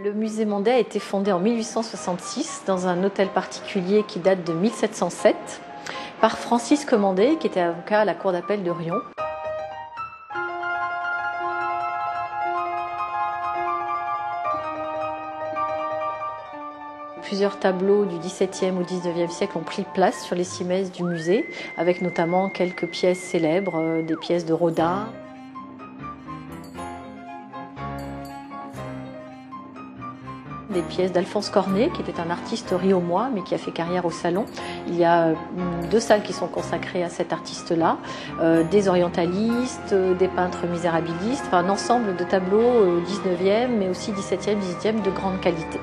Le musée Mandé a été fondé en 1866 dans un hôtel particulier qui date de 1707 par Francis Mandé, qui était avocat à la cour d'appel de Riom. Plusieurs tableaux du XVIIe au XIXe siècle ont pris place sur les cimaises du musée, avec notamment quelques pièces célèbres, des pièces de Rodin. Des pièces d'Alphonse Cornet, qui était un artiste riomois, mais qui a fait carrière au Salon. Il y a 2 salles qui sont consacrées à cet artiste-là, des orientalistes, des peintres misérabilistes, enfin un ensemble de tableaux 19e, mais aussi 17e, 18e de grande qualité.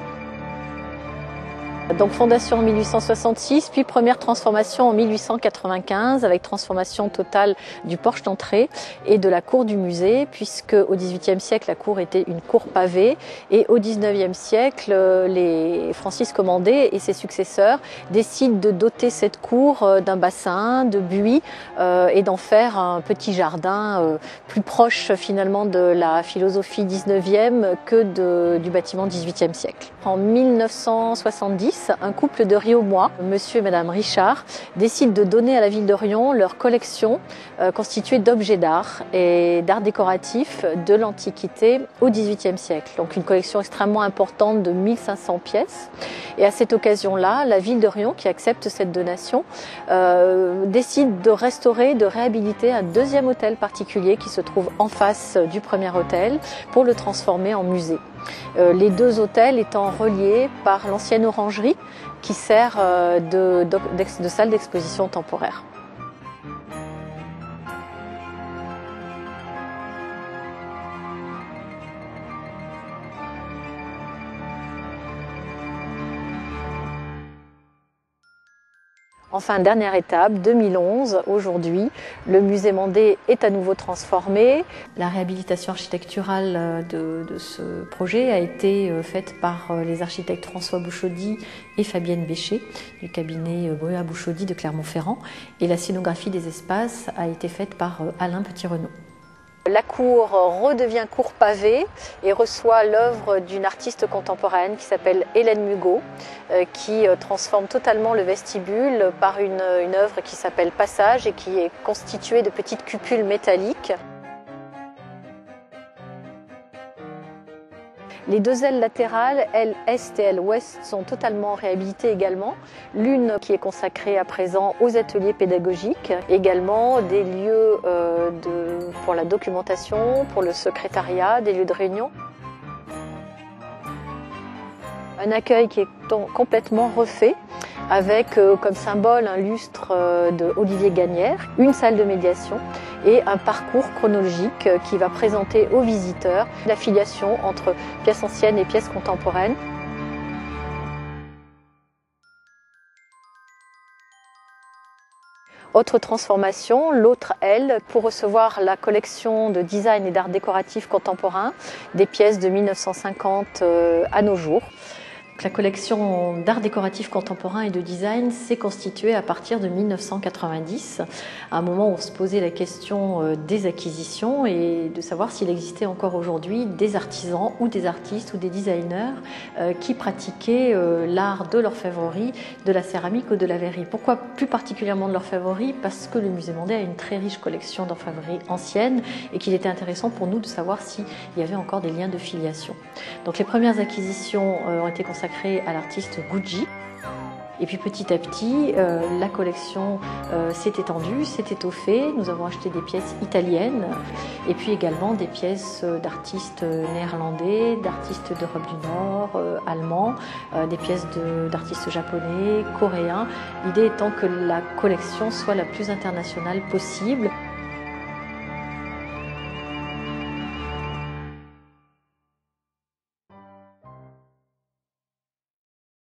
Donc fondation en 1866, puis première transformation en 1895 avec transformation totale du porche d'entrée et de la cour du musée, puisque au XVIIIe siècle la cour était une cour pavée et au XIXe siècle les Francis Mandé et ses successeurs décident de doter cette cour d'un bassin, de buis et d'en faire un petit jardin plus proche finalement de la philosophie XIXe que du bâtiment XVIIIe siècle. En 1970, un couple de Riomois, monsieur et madame Richard, décident de donner à la ville de Riom leur collection constituée d'objets d'art et d'art décoratif de l'Antiquité au XVIIIe siècle. Donc une collection extrêmement importante de 1500 pièces. Et à cette occasion-là, la ville de Riom, qui accepte cette donation, décide de restaurer, de réhabiliter un 2e hôtel particulier qui se trouve en face du premier hôtel pour le transformer en musée. Les 2 hôtels étant reliés par l'ancienne orangerie qui sert de salle d'exposition temporaire. Enfin, dernière étape, 2011, aujourd'hui, le musée Mandé est à nouveau transformé. La réhabilitation architecturale de ce projet a été faite par les architectes François Bouchaudy et Fabienne Bécher du cabinet Brua Bouchaudy de Clermont-Ferrand. Et la scénographie des espaces a été faite par Alain Petit-Renaud. La cour redevient cour pavée et reçoit l'œuvre d'une artiste contemporaine qui s'appelle Hélène Mugot, qui transforme totalement le vestibule par une œuvre qui s'appelle Passage et qui est constituée de petites cupules métalliques. Les 2 ailes latérales, aile Est et aile Ouest, sont totalement réhabilitées également. L'une qui est consacrée à présent aux ateliers pédagogiques, également des lieux pour la documentation, pour le secrétariat, des lieux de réunion. Un accueil qui est complètement refait, avec comme symbole un lustre de Olivier Gagnère, une salle de médiation et un parcours chronologique qui va présenter aux visiteurs la filiation entre pièces anciennes et pièces contemporaines. Autre transformation, l'autre aile, pour recevoir la collection de design et d'art décoratif contemporain, des pièces de 1950 à nos jours. La collection d'art décoratif contemporain et de design s'est constituée à partir de 1990, à un moment où on se posait la question des acquisitions et de savoir s'il existait encore aujourd'hui des artisans ou des artistes ou des designers qui pratiquaient l'art de l'orfèvrerie, de la céramique ou de la verrerie. Pourquoi plus particulièrement de l'orfèvrerie? Parce que le musée Mandé a une très riche collection d'orfèvrerie ancienne et qu'il était intéressant pour nous de savoir s'il y avait encore des liens de filiation. Donc les premières acquisitions ont été consacrées à l'artiste Gucci. Et puis petit à petit, la collection s'est étendue, s'est étoffée. Nous avons acheté des pièces italiennes et puis également des pièces d'artistes néerlandais, d'artistes d'Europe du Nord, allemands, des pièces d'artistes japonais, coréens. L'idée étant que la collection soit la plus internationale possible.